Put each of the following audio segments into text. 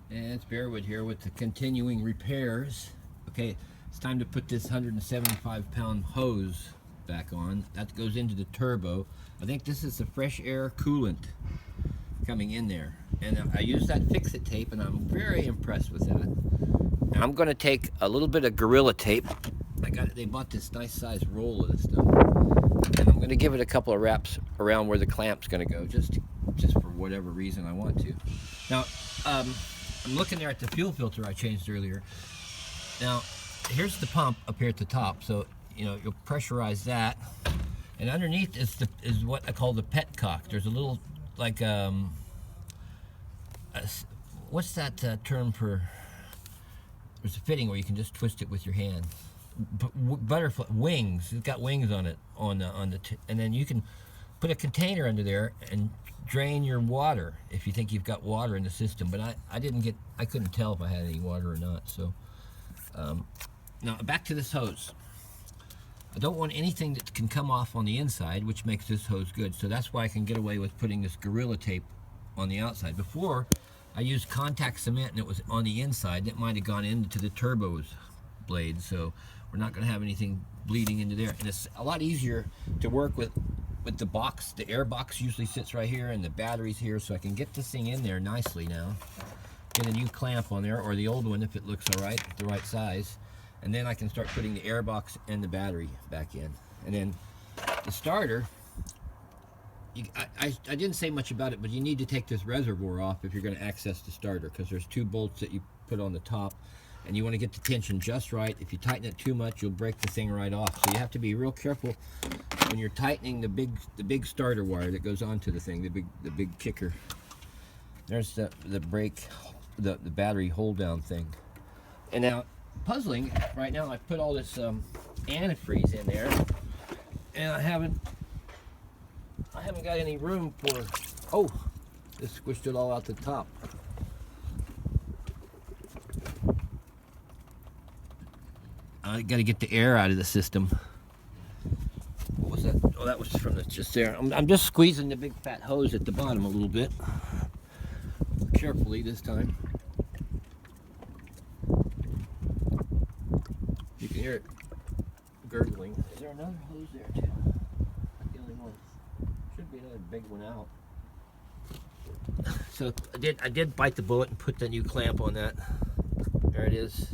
And it's Bearwood here with the continuing repairs. Okay, it's time to put this 175-pound hose back on. That goes into the turbo. I think this is the fresh air coolant coming in there. And I use that fix-it tape, and I'm very impressed with that. And I'm going to take a little bit of Gorilla tape. They bought this nice size roll of this stuff. And I'm going to give it a couple of wraps around where the clamp's going to go, just for whatever reason I want to. Now, I'm looking there at the fuel filter I changed earlier. Now, here's the pump up here at the top, so you'll pressurize that, and underneath is what I call the petcock. There's a little what's that term for? There's a fitting where you can just twist it with your hand. Butterfly wings. It's got wings on it and then you can put a container under there and drain your water if you think you've got water in the system. But I couldn't tell if I had any water or not. So now back to this hose. I don't want anything that can come off on the inside, which makes this hose good. So that's why I can get away with putting this Gorilla tape on the outside. Before, I used contact cement and it was on the inside. It might have gone into the turbo's blade, so we're not going to have anything bleeding into there. And it's a lot easier to work with the box. The air box usually sits right here, and the battery's here, so I can get this thing in there nicely now. Get a new clamp on there, or the old one if it looks all right, the right size. And then I can start putting the air box and the battery back in. And then the starter, I didn't say much about it, but you need to take this reservoir off if you're going to access the starter, because there's two bolts that you put on the top, and you want to get the tension just right. If you tighten it too much, you'll break the thing right off. So you have to be real careful when you're tightening the big starter wire that goes onto the thing, the big kicker. There's the brake, the battery hold down thing. And now, puzzling right now, I put all this antifreeze in there, and I haven't got any room for. Oh, this squished it all out the top. I got to get the air out of the system. What was that? Oh, that was from just there. I'm just squeezing the big fat hose at the bottom a little bit, carefully this time. You can hear it gurgling. Is there another hose there too? Not the only one. Should be another big one out. So I did bite the bullet and put the new clamp on that. There it is.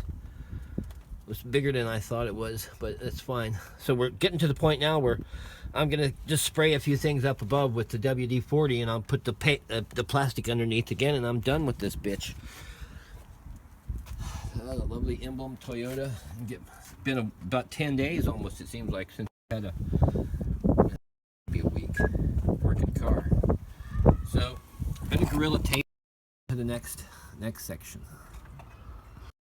It was bigger than I thought it was, but it's fine. So we're getting to the point now where I'm gonna just spray a few things up above with the D4D, and I'll put the plastic underneath again, and I'm done with this bitch. The lovely emblem Toyota. It's been about 10 days almost, it seems like, since I had a week working car. So I'm gonna Gorilla tape to the next section.